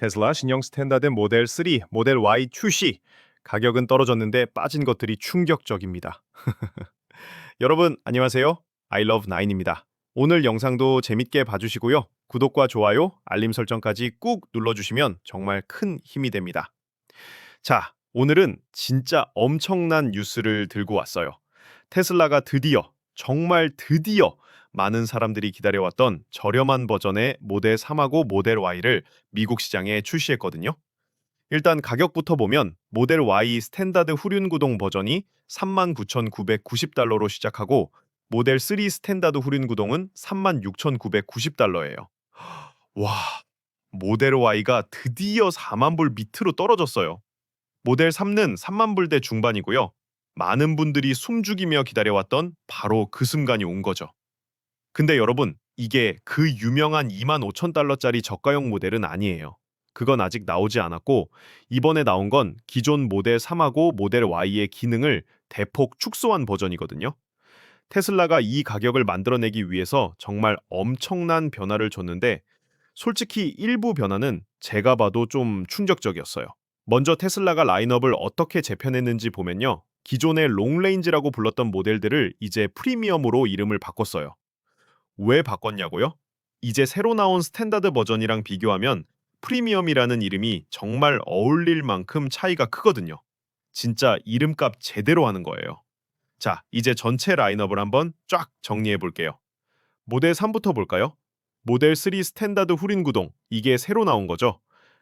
테슬라 신형 스탠다드 모델 3, 모델 Y 출시. 가격은 떨어졌는데 빠진 것들이 충격적입니다. 여러분 안녕하세요. I love 9입니다. 오늘 영상도 재밌게 봐주시고요. 구독과 좋아요, 알림 설정까지 꾹 눌러주시면 정말 큰 힘이 됩니다. 자, 오늘은 진짜 엄청난 뉴스를 들고 왔어요. 테슬라가 드디어, 정말 드디어 많은 사람들이 기다려왔던 저렴한 버전의 모델 3하고 모델 Y를 미국 시장에 출시했거든요. 일단 가격부터 보면 모델 Y 스탠다드 후륜구동 버전이 39,990달러로 시작하고 모델 3 스탠다드 후륜구동은 36,990달러예요. 와, 모델 Y가 드디어 4만 불 밑으로 떨어졌어요. 모델 3는 3만 불대 중반이고요. 많은 분들이 숨죽이며 기다려왔던 바로 그 순간이 온 거죠. 근데 여러분, 이게 그 유명한 2만 5천 달러짜리 저가형 모델은 아니에요. 그건 아직 나오지 않았고 이번에 나온 건 기존 모델 3하고 모델 Y의 기능을 대폭 축소한 버전이거든요. 테슬라가 이 가격을 만들어내기 위해서 정말 엄청난 변화를 줬는데 솔직히 일부 변화는 제가 봐도 좀 충격적이었어요. 먼저 테슬라가 라인업을 어떻게 재편했는지 보면요. 기존의 롱레인지라고 불렀던 모델들을 이제 프리미엄으로 이름을 바꿨어요. 왜 바꿨냐고요? 이제 새로 나온 스탠다드 버전이랑 비교하면 프리미엄이라는 이름이 정말 어울릴 만큼 차이가 크거든요. 진짜 이름값 제대로 하는 거예요. 자, 이제 전체 라인업을 한번 쫙 정리해 볼게요. 모델 3부터 볼까요? 모델 3 스탠다드 후륜구동, 이게 새로 나온 거죠.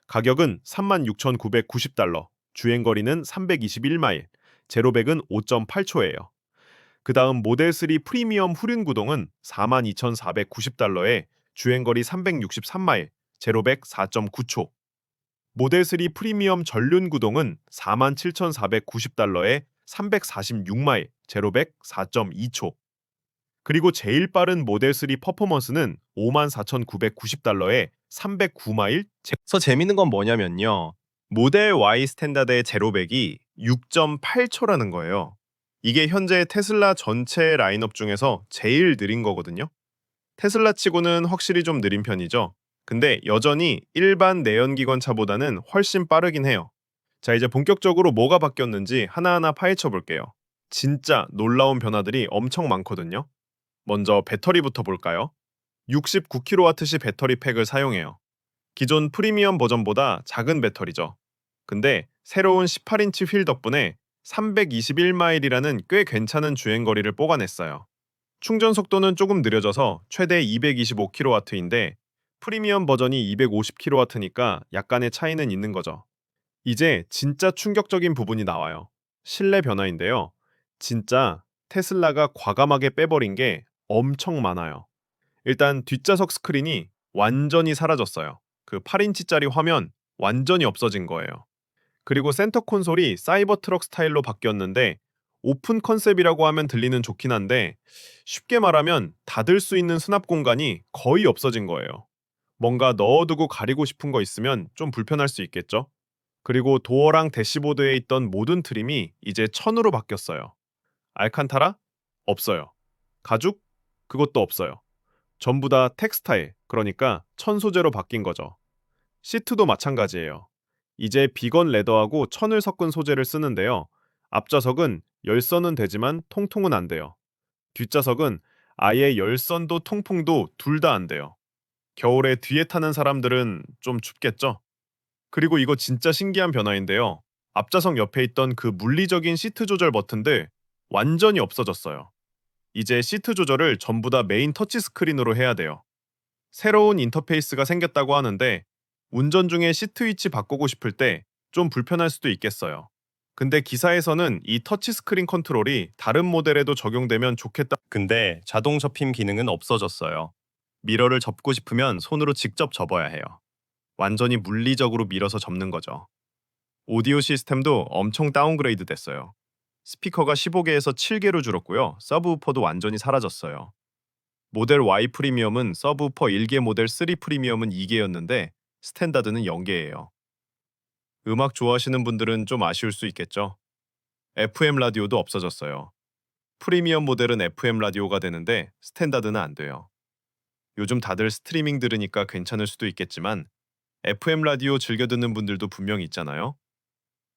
가격은 36,990달러, 주행거리는 321마일, 제로백은 5.8초예요. 그 다음 모델 3 프리미엄 후륜구동은 42,490달러에 주행거리 363마일, 제로백 4.9초. 모델 3 프리미엄 전륜구동은 47,490달러에 346마일, 제로백 4.2초. 그리고 제일 빠른 모델 3 퍼포먼스는 54,990달러에 309마일. 그래서 재밌는 건 뭐냐면요. 모델 Y 스탠다드의 제로백이 6.8초라는 거예요. 이게 현재 테슬라 전체 라인업 중에서 제일 느린 거거든요. 테슬라 치고는 확실히 좀 느린 편이죠. 근데 여전히 일반 내연기관 차보다는 훨씬 빠르긴 해요. 자, 이제 본격적으로 뭐가 바뀌었는지 하나하나 파헤쳐 볼게요. 진짜 놀라운 변화들이 엄청 많거든요. 먼저 배터리부터 볼까요? 69kW시 배터리 팩을 사용해요. 기존 프리미엄 버전보다 작은 배터리죠. 근데 새로운 18인치 휠 덕분에 321마일이라는 꽤 괜찮은 주행거리를 뽑아냈어요. 충전 속도는 조금 느려져서 최대 225kW인데 프리미엄 버전이 250kW니까 약간의 차이는 있는 거죠. 이제 진짜 충격적인 부분이 나와요. 실내 변화인데요. 진짜 테슬라가 과감하게 빼버린 게 엄청 많아요. 일단 뒷좌석 스크린이 완전히 사라졌어요. 그 8인치짜리 화면 완전히 없어진 거예요. 그리고 센터 콘솔이 사이버 트럭 스타일로 바뀌었는데 오픈 컨셉이라고 하면 들리는 좋긴 한데 쉽게 말하면 닫을 수 있는 수납 공간이 거의 없어진 거예요. 뭔가 넣어두고 가리고 싶은 거 있으면 좀 불편할 수 있겠죠? 그리고 도어랑 대시보드에 있던 모든 트림이 이제 천으로 바뀌었어요. 알칸타라? 없어요. 가죽? 그것도 없어요. 전부 다 텍스타일, 그러니까 천 소재로 바뀐 거죠. 시트도 마찬가지예요. 이제 비건 레더하고 천을 섞은 소재를 쓰는데요. 앞좌석은 열선은 되지만 통풍은 안 돼요. 뒷좌석은 아예 열선도 통풍도 둘 다 안 돼요. 겨울에 뒤에 타는 사람들은 좀 춥겠죠? 그리고 이거 진짜 신기한 변화인데요. 앞좌석 옆에 있던 그 물리적인 시트 조절 버튼들 완전히 없어졌어요. 이제 시트 조절을 전부 다 메인 터치 스크린으로 해야 돼요. 새로운 인터페이스가 생겼다고 하는데 운전 중에 시트 위치 바꾸고 싶을 때 좀 불편할 수도 있겠어요. 근데 기사에서는 이 터치 스크린 컨트롤이 다른 모델에도 적용되면 좋겠다. 근데 자동 접힘 기능은 없어졌어요. 미러를 접고 싶으면 손으로 직접 접어야 해요. 완전히 물리적으로 밀어서 접는 거죠. 오디오 시스템도 엄청 다운그레이드 됐어요. 스피커가 15개에서 7개로 줄었고요. 서브우퍼도 완전히 사라졌어요. 모델 Y 프리미엄은 서브우퍼 1개, 모델 3 프리미엄은 2개였는데 스탠다드는 0개예요. 음악 좋아하시는 분들은 좀 아쉬울 수 있겠죠. FM 라디오도 없어졌어요. 프리미엄 모델은 FM 라디오가 되는데 스탠다드는 안 돼요. 요즘 다들 스트리밍 들으니까 괜찮을 수도 있겠지만 FM 라디오 즐겨 듣는 분들도 분명히 있잖아요.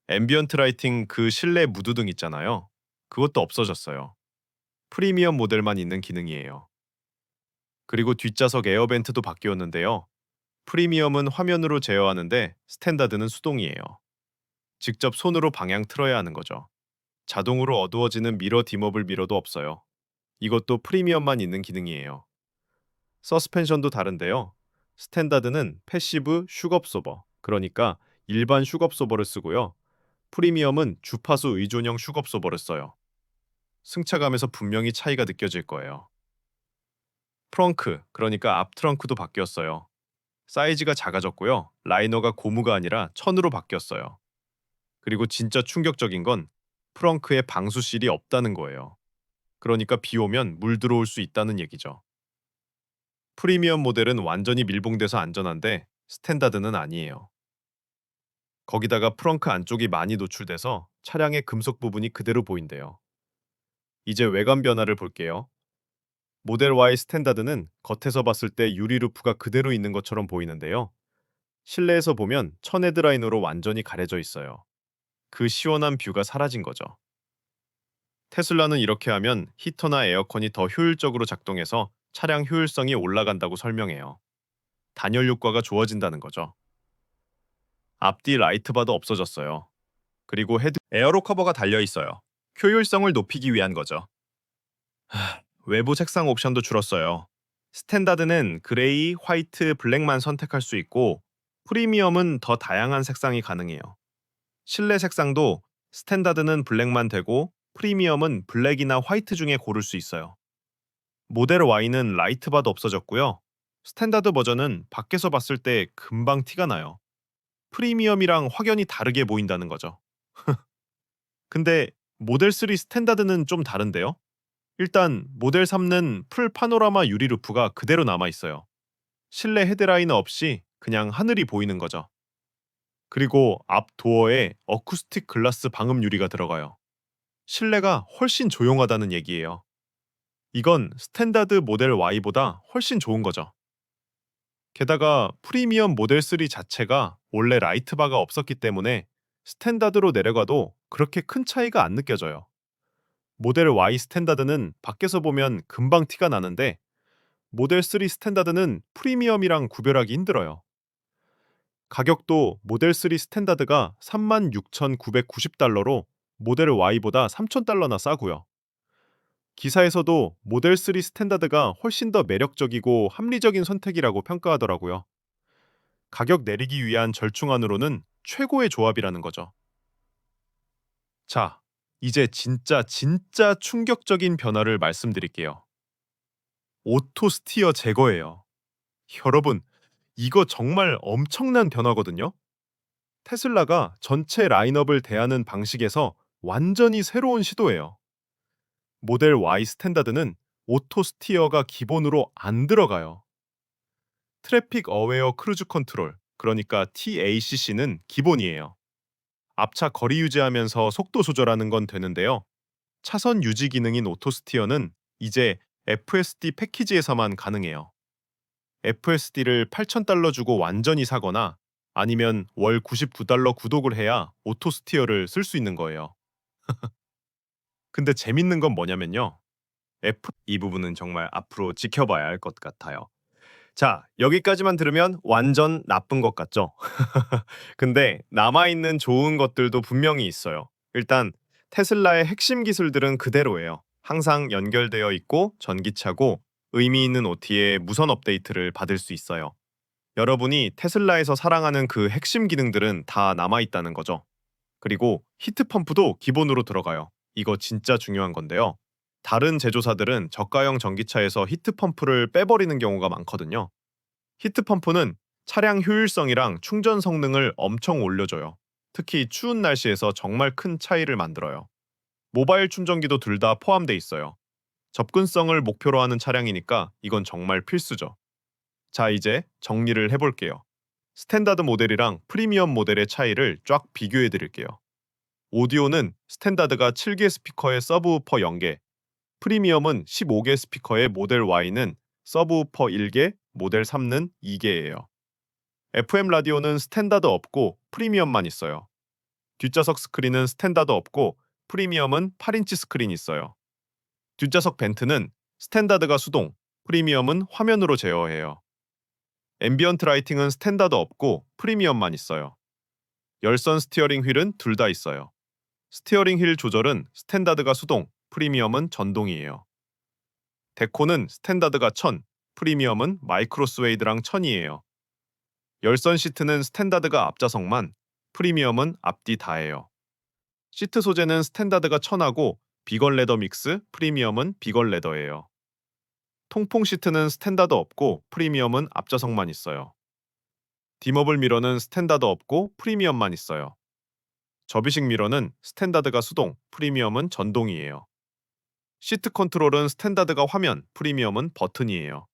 앰비언트 라이팅 그 실내 무드등 있잖아요. 그것도 없어졌어요. 프리미엄 모델만 있는 기능이에요. 그리고 뒷좌석 에어벤트도 바뀌었는데요. 프리미엄은 화면으로 제어하는데 스탠다드는 수동이에요. 직접 손으로 방향 틀어야 하는 거죠. 자동으로 어두워지는 미러 디머블 미러도 없어요. 이것도 프리미엄만 있는 기능이에요. 서스펜션도 다른데요. 스탠다드는 패시브 슈겁소버, 그러니까 일반 슈겁소버를 쓰고요. 프리미엄은 주파수 의존형 슈겁소버를 써요. 승차감에서 분명히 차이가 느껴질 거예요. 트렁크, 그러니까 앞 트렁크도 바뀌었어요. 사이즈가 작아졌고요. 라이너가 고무가 아니라 천으로 바뀌었어요. 그리고 진짜 충격적인 건 트렁크에 방수실이 없다는 거예요. 그러니까 비 오면 물 들어올 수 있다는 얘기죠. 프리미엄 모델은 완전히 밀봉돼서 안전한데 스탠다드는 아니에요. 거기다가 트렁크 안쪽이 많이 노출돼서 차량의 금속 부분이 그대로 보인대요. 이제 외관 변화를 볼게요. 모델 Y 스탠다드는 겉에서 봤을 때 유리 루프가 그대로 있는 것처럼 보이는데요. 실내에서 보면 천 헤드라인으로 완전히 가려져 있어요. 그 시원한 뷰가 사라진 거죠. 테슬라는 이렇게 하면 히터나 에어컨이 더 효율적으로 작동해서 차량 효율성이 올라간다고 설명해요. 단열 효과가 좋아진다는 거죠. 앞뒤 라이트바도 없어졌어요. 그리고 헤드 에어로 커버가 달려 있어요. 효율성을 높이기 위한 거죠. 외부 색상 옵션도 줄었어요. 스탠다드는 그레이, 화이트, 블랙만 선택할 수 있고 프리미엄은 더 다양한 색상이 가능해요. 실내 색상도 스탠다드는 블랙만 되고 프리미엄은 블랙이나 화이트 중에 고를 수 있어요. 모델 Y는 라이트바도 없어졌고요. 스탠다드 버전은 밖에서 봤을 때 금방 티가 나요. 프리미엄이랑 확연히 다르게 보인다는 거죠. 근데 모델 3 스탠다드는 좀 다른데요? 일단 모델 3는 풀 파노라마 유리 루프가 그대로 남아 있어요. 실내 헤드라이너 없이 그냥 하늘이 보이는 거죠. 그리고 앞 도어에 어쿠스틱 글라스 방음 유리가 들어가요. 실내가 훨씬 조용하다는 얘기예요. 이건 스탠다드 모델 Y보다 훨씬 좋은 거죠. 게다가 프리미엄 모델 3 자체가 원래 라이트바가 없었기 때문에 스탠다드로 내려가도 그렇게 큰 차이가 안 느껴져요. 모델 Y 스탠다드는 밖에서 보면 금방 티가 나는데 모델 3 스탠다드는 프리미엄이랑 구별하기 힘들어요. 가격도 모델 3 스탠다드가 36,990달러로 모델 Y보다 3,000달러나 싸고요. 기사에서도 모델 3 스탠다드가 훨씬 더 매력적이고 합리적인 선택이라고 평가하더라고요. 가격 내리기 위한 절충안으로는 최고의 조합이라는 거죠. 자, 이제 진짜 충격적인 변화를 말씀드릴게요. 오토 스티어 제거예요. 여러분, 이거 정말 엄청난 변화거든요. 테슬라가 전체 라인업을 대하는 방식에서 완전히 새로운 시도예요. 모델 Y 스탠다드는 오토 스티어가 기본으로 안 들어가요. 트래픽 어웨어 크루즈 컨트롤, 그러니까 TACC는 기본이에요. 앞차 거리 유지하면서 속도 조절하는 건 되는데요. 차선 유지 기능인 오토 스티어는 이제 FSD 패키지에서만 가능해요. FSD를 8,000달러 주고 완전히 사거나 아니면 월 99달러 구독을 해야 오토 스티어를 쓸 수 있는 거예요. 근데 재밌는 건 뭐냐면요. 이 부분은 정말 앞으로 지켜봐야 할 것 같아요. 자, 여기까지만 들으면 완전 나쁜 것 같죠? 근데 남아있는 좋은 것들도 분명히 있어요. 일단 테슬라의 핵심 기술들은 그대로예요. 항상 연결되어 있고 전기차고 의미 있는 OT에 무선 업데이트를 받을 수 있어요. 여러분이 테슬라에서 사랑하는 그 핵심 기능들은 다 남아있다는 거죠. 그리고 히트펌프도 기본으로 들어가요. 이거 진짜 중요한 건데요. 다른 제조사들은 저가형 전기차에서 히트펌프를 빼버리는 경우가 많거든요. 히트펌프는 차량 효율성이랑 충전 성능을 엄청 올려줘요. 특히 추운 날씨에서 정말 큰 차이를 만들어요. 모바일 충전기도 둘 다 포함돼 있어요. 접근성을 목표로 하는 차량이니까 이건 정말 필수죠. 자, 이제 정리를 해볼게요. 스탠다드 모델이랑 프리미엄 모델의 차이를 쫙 비교해 드릴게요. 오디오는 스탠다드가 7개 스피커에 서브우퍼 0개, 프리미엄은 15개 스피커의 모델 Y는 서브우퍼 1개, 모델 3는 2개예요. FM 라디오는 스탠다드 없고 프리미엄만 있어요. 뒷좌석 스크린은 스탠다드 없고 프리미엄은 8인치 스크린이 있어요. 뒷좌석 벤트는 스탠다드가 수동, 프리미엄은 화면으로 제어해요. 앰비언트 라이팅은 스탠다드 없고 프리미엄만 있어요. 열선 스티어링 휠은 둘 다 있어요. 스티어링 휠 조절은 스탠다드가 수동, 프리미엄은 전동이에요. 데코는 스탠다드가 1000, 프리미엄은 마이크로 스웨이드랑 1000이에요. 열선 시트는 스탠다드가 앞좌석만, 프리미엄은 앞뒤 다예요. 시트 소재는 스탠다드가 1000하고 비건 레더 믹스, 프리미엄은 비건 레더예요. 통풍 시트는 스탠다드 없고 프리미엄은 앞좌석만 있어요. 디머블 미러는 스탠다드 없고 프리미엄만 있어요. 접이식 미러는 스탠다드가 수동, 프리미엄은 전동이에요. 시트 컨트롤은 스탠다드가 화면, 프리미엄은 버튼이에요.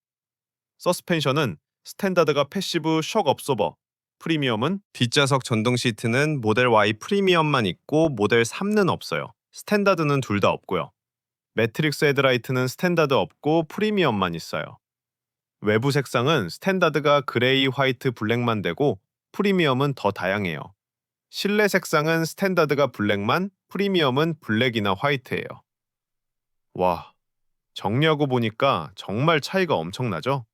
서스펜션은 스탠다드가 패시브 셔크 업소버, 프리미엄은 뒷좌석 전동 시트는 모델 Y 프리미엄만 있고 모델 3는 없어요. 스탠다드는 둘 다 없고요. 매트릭스 헤드라이트는 스탠다드 없고 프리미엄만 있어요. 외부 색상은 스탠다드가 그레이, 화이트, 블랙만 되고 프리미엄은 더 다양해요. 실내 색상은 스탠다드가 블랙만, 프리미엄은 블랙이나 화이트예요. 와, 정리하고 보니까 정말 차이가 엄청나죠?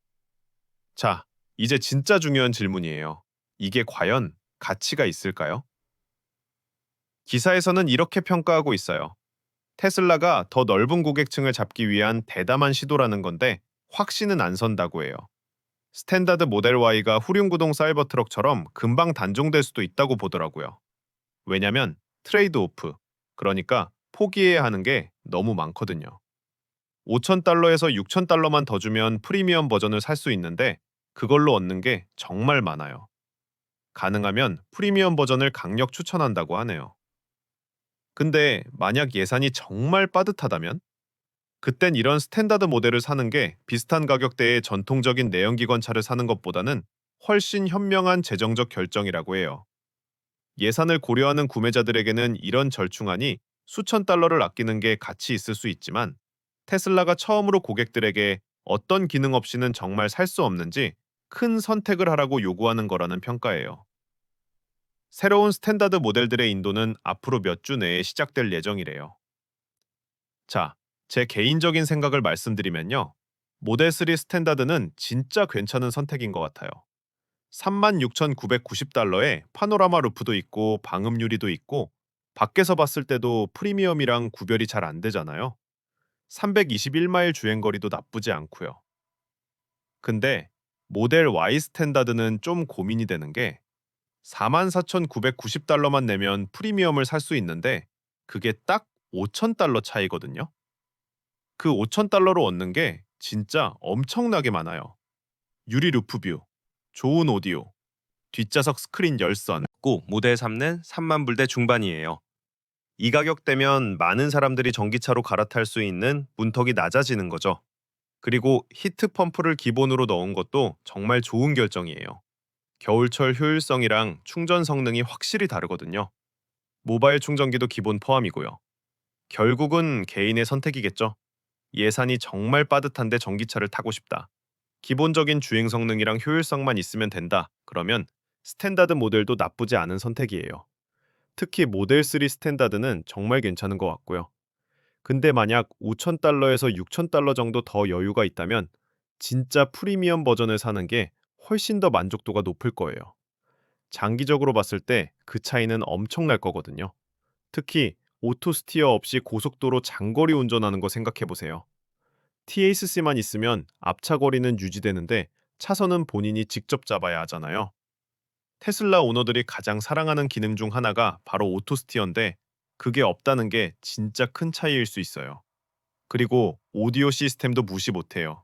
자, 이제 진짜 중요한 질문이에요. 이게 과연 가치가 있을까요? 기사에서는 이렇게 평가하고 있어요. 테슬라가 더 넓은 고객층을 잡기 위한 대담한 시도라는 건데 확신은 안 선다고 해요. 스탠다드 모델 Y가 후륜구동 사이버트럭처럼 금방 단종될 수도 있다고 보더라고요. 왜냐면 트레이드 오프, 그러니까 포기해야 하는 게 너무 많거든요. 5,000달러에서 6,000달러만 더 주면 프리미엄 버전을 살 수 있는데 그걸로 얻는 게 정말 많아요. 가능하면 프리미엄 버전을 강력 추천한다고 하네요. 근데 만약 예산이 정말 빠듯하다면? 그땐 이런 스탠다드 모델을 사는 게 비슷한 가격대의 전통적인 내연기관 차를 사는 것보다는 훨씬 현명한 재정적 결정이라고 해요. 예산을 고려하는 구매자들에게는 이런 절충안이 수천 달러를 아끼는 게 가치 있을 수 있지만 테슬라가 처음으로 고객들에게 어떤 기능 없이는 정말 살 수 없는지 큰 선택을 하라고 요구하는 거라는 평가예요. 새로운 스탠다드 모델들의 인도는 앞으로 몇 주 내에 시작될 예정이래요. 자, 제 개인적인 생각을 말씀드리면요. 모델 3 스탠다드는 진짜 괜찮은 선택인 것 같아요. 36,990달러에 파노라마 루프도 있고 방음 유리도 있고 밖에서 봤을 때도 프리미엄이랑 구별이 잘 안 되잖아요. 321마일 주행거리도 나쁘지 않고요. 근데 모델 Y 스탠다드는 좀 고민이 되는 게 44,990달러만 내면 프리미엄을 살 수 있는데 그게 딱 5,000달러 차이거든요. 그 5,000달러로 얻는 게 진짜 엄청나게 많아요. 유리 루프뷰, 좋은 오디오, 뒷좌석 스크린 열선, 고 모델 3는 3만 불대 중반이에요. 이 가격대면 많은 사람들이 전기차로 갈아탈 수 있는 문턱이 낮아지는 거죠. 그리고 히트 펌프를 기본으로 넣은 것도 정말 좋은 결정이에요. 겨울철 효율성이랑 충전 성능이 확실히 다르거든요. 모바일 충전기도 기본 포함이고요. 결국은 개인의 선택이겠죠. 예산이 정말 빠듯한데 전기차를 타고 싶다. 기본적인 주행 성능이랑 효율성만 있으면 된다. 그러면 스탠다드 모델도 나쁘지 않은 선택이에요. 특히 모델 3 스탠다드는 정말 괜찮은 것 같고요. 근데 만약 5,000달러에서 6,000달러 정도 더 여유가 있다면 진짜 프리미엄 버전을 사는 게 훨씬 더 만족도가 높을 거예요. 장기적으로 봤을 때 그 차이는 엄청날 거거든요. 특히 오토 스티어 없이 고속도로 장거리 운전하는 거 생각해 보세요. TACC만 있으면 앞차 거리는 유지되는데 차선은 본인이 직접 잡아야 하잖아요. 테슬라 오너들이 가장 사랑하는 기능 중 하나가 바로 오토 스티어인데 그게 없다는 게 진짜 큰 차이일 수 있어요. 그리고 오디오 시스템도 무시 못해요.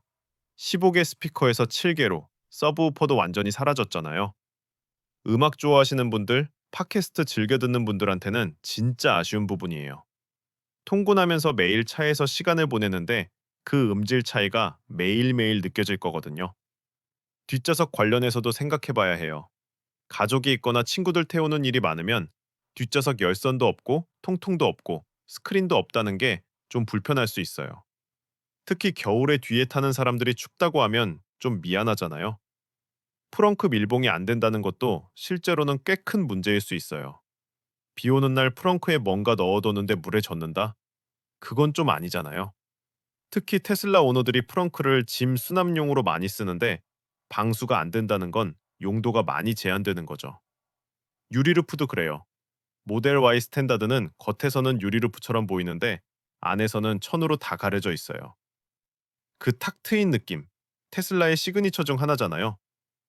15개 스피커에서 7개로 서브우퍼도 완전히 사라졌잖아요. 음악 좋아하시는 분들, 팟캐스트 즐겨 듣는 분들한테는 진짜 아쉬운 부분이에요. 통근하면서 매일 차에서 시간을 보내는데 그 음질 차이가 매일매일 느껴질 거거든요. 뒷좌석 관련해서도 생각해 봐야 해요. 가족이 있거나 친구들 태우는 일이 많으면 뒷좌석 열선도 없고 통풍도 없고 스크린도 없다는 게 좀 불편할 수 있어요. 특히 겨울에 뒤에 타는 사람들이 춥다고 하면 좀 미안하잖아요. 프렁크 밀봉이 안 된다는 것도 실제로는 꽤 큰 문제일 수 있어요. 비 오는 날 프렁크에 뭔가 넣어뒀는데 물에 젖는다? 그건 좀 아니잖아요. 특히 테슬라 오너들이 프렁크를 짐 수납용으로 많이 쓰는데 방수가 안 된다는 건 용도가 많이 제한되는 거죠. 유리루프도 그래요. 모델 Y 스탠다드는 겉에서는 유리루프처럼 보이는데 안에서는 천으로 다 가려져 있어요. 그 탁 트인 느낌. 테슬라의 시그니처 중 하나잖아요.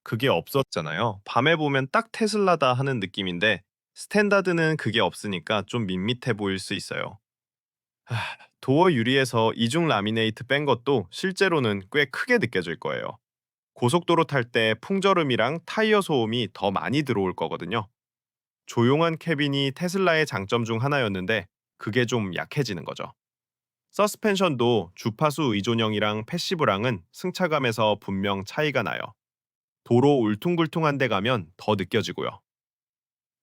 그게 없었잖아요. 밤에 보면 딱 테슬라다 하는 느낌인데 스탠다드는 그게 없으니까 좀 밋밋해 보일 수 있어요. 하, 도어 유리에서 이중 라미네이트 뺀 것도 실제로는 꽤 크게 느껴질 거예요. 고속도로 탈 때 풍절음이랑 타이어 소음이 더 많이 들어올 거거든요. 조용한 캐빈이 테슬라의 장점 중 하나였는데 그게 좀 약해지는 거죠. 서스펜션도 주파수 의존형이랑 패시브랑은 승차감에서 분명 차이가 나요. 도로 울퉁불퉁한 데 가면 더 느껴지고요.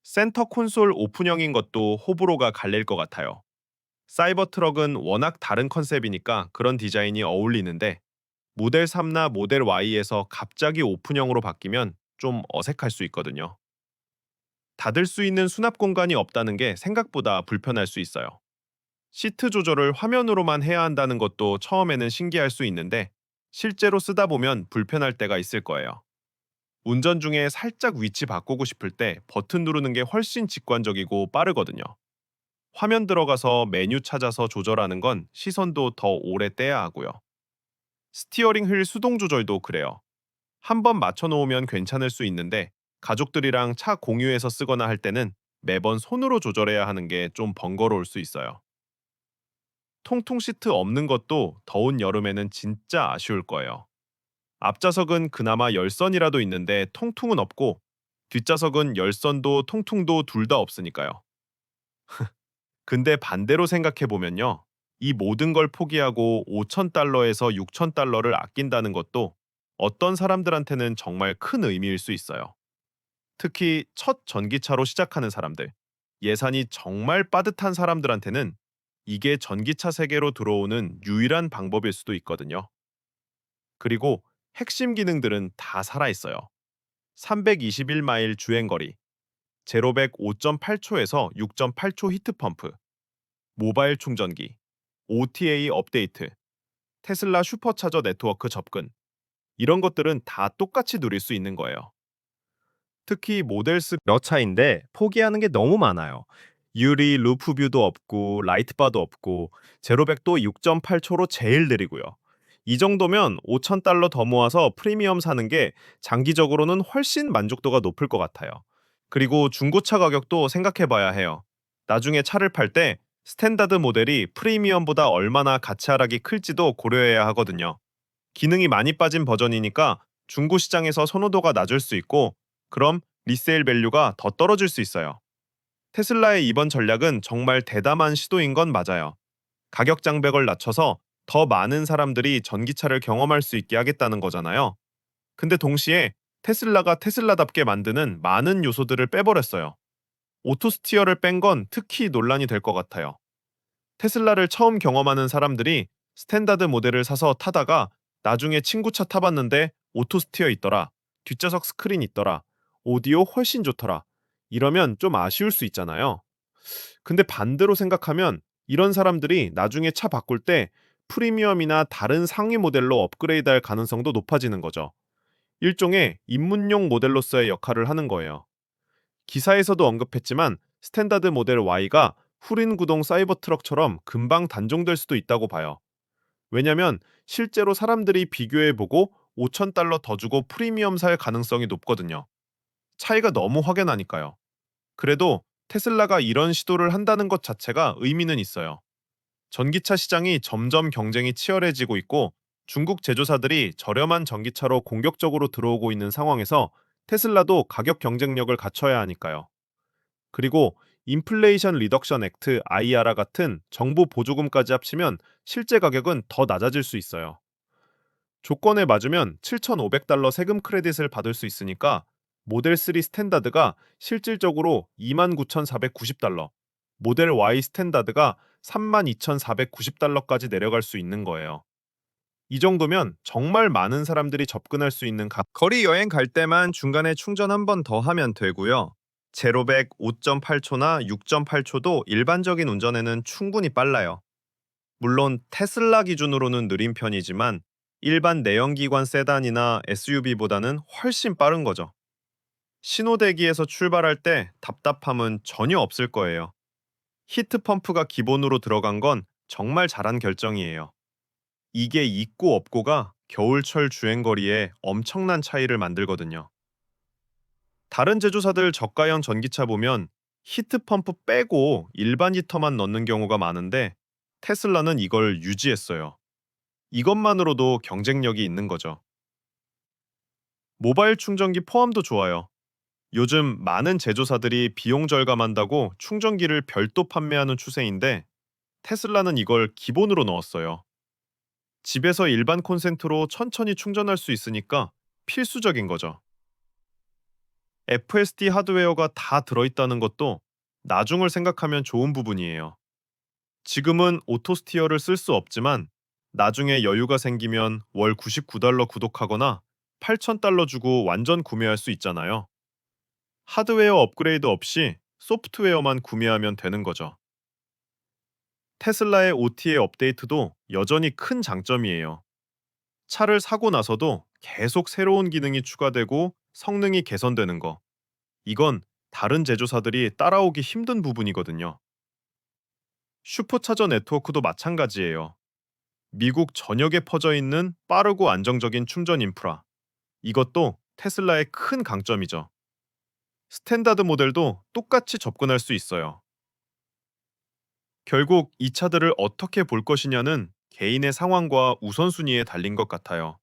센터 콘솔 오픈형인 것도 호불호가 갈릴 것 같아요. 사이버 트럭은 워낙 다른 컨셉이니까 그런 디자인이 어울리는데 모델 3나 모델 Y에서 갑자기 오픈형으로 바뀌면 좀 어색할 수 있거든요. 닫을 수 있는 수납 공간이 없다는 게 생각보다 불편할 수 있어요. 시트 조절을 화면으로만 해야 한다는 것도 처음에는 신기할 수 있는데 실제로 쓰다 보면 불편할 때가 있을 거예요. 운전 중에 살짝 위치 바꾸고 싶을 때 버튼 누르는 게 훨씬 직관적이고 빠르거든요. 화면 들어가서 메뉴 찾아서 조절하는 건 시선도 더 오래 떼야 하고요. 스티어링 휠 수동 조절도 그래요. 한번 맞춰놓으면 괜찮을 수 있는데 가족들이랑 차 공유해서 쓰거나 할 때는 매번 손으로 조절해야 하는 게 좀 번거로울 수 있어요. 통풍 시트 없는 것도 더운 여름에는 진짜 아쉬울 거예요. 앞좌석은 그나마 열선이라도 있는데 통풍은 없고 뒷좌석은 열선도 통풍도 둘 다 없으니까요. 근데 반대로 생각해 보면요. 이 모든 걸 포기하고 5,000달러에서 6,000달러를 아낀다는 것도 어떤 사람들한테는 정말 큰 의미일 수 있어요. 특히 첫 전기차로 시작하는 사람들, 예산이 정말 빠듯한 사람들한테는 이게 전기차 세계로 들어오는 유일한 방법일 수도 있거든요. 그리고 핵심 기능들은 다 살아있어요. 321마일 주행거리, 제로백 5.8초에서 6.8초 히트펌프, 모바일 충전기, OTA 업데이트, 테슬라 슈퍼차저 네트워크 접근, 이런 것들은 다 똑같이 누릴 수 있는 거예요. 특히 모델3 여차인데 포기하는 게 너무 많아요. 유리 루프 뷰도 없고 라이트바도 없고 제로백도 6.8초로 제일 느리고요. 이 정도면 5,000달러 더 모아서 프리미엄 사는 게 장기적으로는 훨씬 만족도가 높을 것 같아요. 그리고 중고차 가격도 생각해 봐야 해요. 나중에 차를 팔 때 스탠다드 모델이 프리미엄보다 얼마나 가치 하락이 클지도 고려해야 하거든요. 기능이 많이 빠진 버전이니까 중고 시장에서 선호도가 낮을 수 있고 그럼 리세일 밸류가 더 떨어질 수 있어요. 테슬라의 이번 전략은 정말 대담한 시도인 건 맞아요. 가격 장벽을 낮춰서 더 많은 사람들이 전기차를 경험할 수 있게 하겠다는 거잖아요. 근데 동시에 테슬라가 테슬라답게 만드는 많은 요소들을 빼버렸어요. 오토 스티어를 뺀 건 특히 논란이 될 것 같아요. 테슬라를 처음 경험하는 사람들이 스탠다드 모델을 사서 타다가 나중에 친구 차 타봤는데 오토 스티어 있더라. 뒷좌석 스크린 있더라. 오디오 훨씬 좋더라. 이러면 좀 아쉬울 수 있잖아요. 근데 반대로 생각하면 이런 사람들이 나중에 차 바꿀 때 프리미엄이나 다른 상위 모델로 업그레이드할 가능성도 높아지는 거죠. 일종의 입문용 모델로서의 역할을 하는 거예요. 기사에서도 언급했지만 스탠다드 모델 Y가 후린 구동 사이버 트럭처럼 금방 단종될 수도 있다고 봐요. 왜냐면 실제로 사람들이 비교해보고 5,000달러 더 주고 프리미엄 살 가능성이 높거든요. 차이가 너무 확연하니까요. 그래도 테슬라가 이런 시도를 한다는 것 자체가 의미는 있어요. 전기차 시장이 점점 경쟁이 치열해지고 있고 중국 제조사들이 저렴한 전기차로 공격적으로 들어오고 있는 상황에서 테슬라도 가격 경쟁력을 갖춰야 하니까요. 그리고 인플레이션 리덕션 액트 IRA 같은 정부 보조금까지 합치면 실제 가격은 더 낮아질 수 있어요. 조건에 맞으면 7,500달러 세금 크레딧을 받을 수 있으니까 모델 3 스탠다드가 실질적으로 29,490달러, 모델 Y 스탠다드가 32,490달러까지 내려갈 수 있는 거예요. 이 정도면 정말 많은 사람들이 접근할 수 있는 거리 여행 갈 때만 중간에 충전 한 번 더 하면 되고요. 제로백 5.8초나 6.8초도 일반적인 운전에는 충분히 빨라요. 물론 테슬라 기준으로는 느린 편이지만 일반 내연기관 세단이나 SUV보다는 훨씬 빠른 거죠. 신호대기에서 출발할 때 답답함은 전혀 없을 거예요. 히트 펌프가 기본으로 들어간 건 정말 잘한 결정이에요. 이게 있고 없고가 겨울철 주행거리에 엄청난 차이를 만들거든요. 다른 제조사들 저가형 전기차 보면 히트 펌프 빼고 일반 히터만 넣는 경우가 많은데 테슬라는 이걸 유지했어요. 이것만으로도 경쟁력이 있는 거죠. 모바일 충전기 포함도 좋아요. 요즘 많은 제조사들이 비용 절감한다고 충전기를 별도 판매하는 추세인데 테슬라는 이걸 기본으로 넣었어요. 집에서 일반 콘센트로 천천히 충전할 수 있으니까 필수적인 거죠. FSD 하드웨어가 다 들어있다는 것도 나중을 생각하면 좋은 부분이에요. 지금은 오토스티어를 쓸 수 없지만 나중에 여유가 생기면 월 99달러 구독하거나 8,000달러 주고 완전 구매할 수 있잖아요. 하드웨어 업그레이드 없이 소프트웨어만 구매하면 되는 거죠. 테슬라의 OTA 업데이트도 여전히 큰 장점이에요. 차를 사고 나서도 계속 새로운 기능이 추가되고 성능이 개선되는 거. 이건 다른 제조사들이 따라오기 힘든 부분이거든요. 슈퍼차저 네트워크도 마찬가지예요. 미국 전역에 퍼져 있는 빠르고 안정적인 충전 인프라. 이것도 테슬라의 큰 강점이죠. 스탠다드 모델도 똑같이 접근할 수 있어요. 결국 이 차들을 어떻게 볼 것이냐는 개인의 상황과 우선순위에 달린 것 같아요.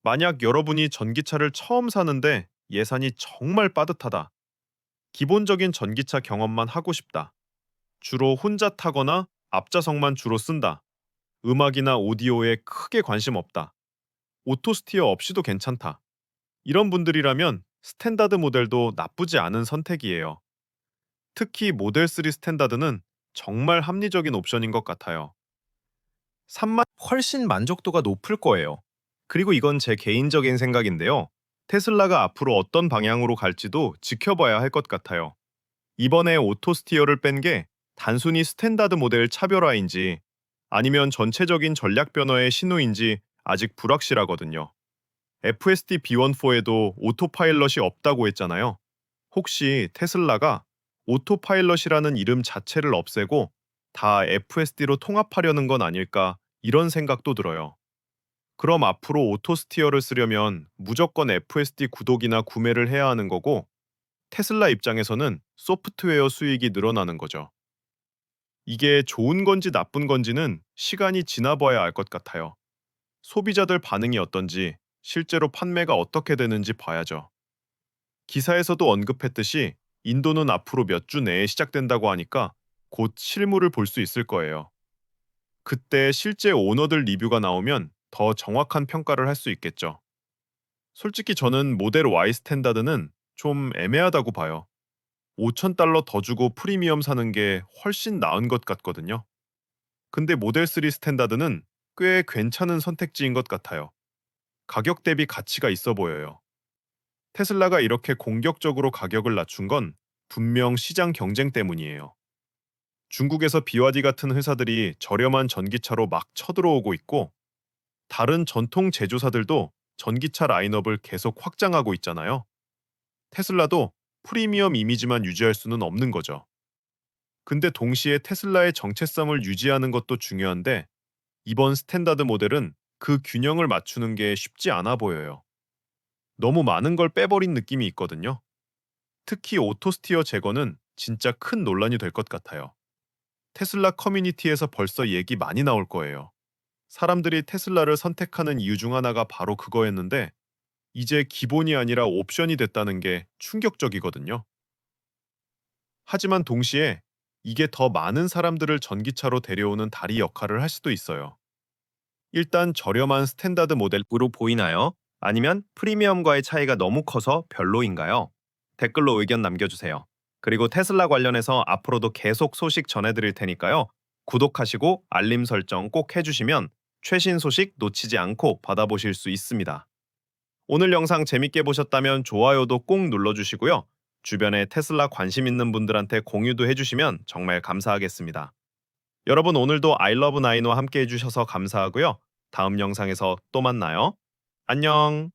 만약 여러분이 전기차를 처음 사는데 예산이 정말 빠듯하다. 기본적인 전기차 경험만 하고 싶다. 주로 혼자 타거나 앞좌석만 주로 쓴다. 음악이나 오디오에 크게 관심 없다. 오토 스티어 없이도 괜찮다. 이런 분들이라면 스탠다드 모델도 나쁘지 않은 선택이에요. 특히 모델 3 스탠다드는 정말 합리적인 옵션인 것 같아요. 3만 훨씬 만족도가 높을 거예요. 그리고 이건 제 개인적인 생각인데요. 테슬라가 앞으로 어떤 방향으로 갈지도 지켜봐야 할 것 같아요. 이번에 오토 스티어를 뺀 게 단순히 스탠다드 모델 차별화인지 아니면 전체적인 전략 변화의 신호인지 아직 불확실하거든요. FSD B14에도 오토파일럿이 없다고 했잖아요. 혹시 테슬라가 오토파일럿이라는 이름 자체를 없애고 다 FSD로 통합하려는 건 아닐까 이런 생각도 들어요. 그럼 앞으로 오토스티어를 쓰려면 무조건 FSD 구독이나 구매를 해야 하는 거고 테슬라 입장에서는 소프트웨어 수익이 늘어나는 거죠. 이게 좋은 건지 나쁜 건지는 시간이 지나봐야 알 것 같아요. 소비자들 반응이 어떤지, 실제로 판매가 어떻게 되는지 봐야죠. 기사에서도 언급했듯이 인도는 앞으로 몇 주 내에 시작된다고 하니까 곧 실물을 볼 수 있을 거예요. 그때 실제 오너들 리뷰가 나오면 더 정확한 평가를 할 수 있겠죠. 솔직히 저는 모델 Y 스탠다드는 좀 애매하다고 봐요. 5,000달러 더 주고 프리미엄 사는 게 훨씬 나은 것 같거든요. 근데 모델 3 스탠다드는 꽤 괜찮은 선택지인 것 같아요. 가격 대비 가치가 있어 보여요. 테슬라가 이렇게 공격적으로 가격을 낮춘 건 분명 시장 경쟁 때문이에요. 중국에서 BYD 같은 회사들이 저렴한 전기차로 막 쳐들어오고 있고 다른 전통 제조사들도 전기차 라인업을 계속 확장하고 있잖아요. 테슬라도 프리미엄 이미지만 유지할 수는 없는 거죠. 근데 동시에 테슬라의 정체성을 유지하는 것도 중요한데 이번 스탠다드 모델은 그 균형을 맞추는 게 쉽지 않아 보여요. 너무 많은 걸 빼버린 느낌이 있거든요. 특히 오토스티어 제거는 진짜 큰 논란이 될 것 같아요. 테슬라 커뮤니티에서 벌써 얘기 많이 나올 거예요. 사람들이 테슬라를 선택하는 이유 중 하나가 바로 그거였는데 이제 기본이 아니라 옵션이 됐다는 게 충격적이거든요. 하지만 동시에 이게 더 많은 사람들을 전기차로 데려오는 다리 역할을 할 수도 있어요. 일단 저렴한 스탠다드 모델으로 보이나요? 아니면 프리미엄과의 차이가 너무 커서 별로인가요? 댓글로 의견 남겨주세요. 그리고 테슬라 관련해서 앞으로도 계속 소식 전해드릴 테니까요. 구독하시고 알림 설정 꼭 해주시면 최신 소식 놓치지 않고 받아보실 수 있습니다. 오늘 영상 재밌게 보셨다면 좋아요도 꼭 눌러주시고요. 주변에 테슬라 관심 있는 분들한테 공유도 해주시면 정말 감사하겠습니다. 여러분 오늘도 I love 9와 함께 해주셔서 감사하고요. 다음 영상에서 또 만나요. 안녕.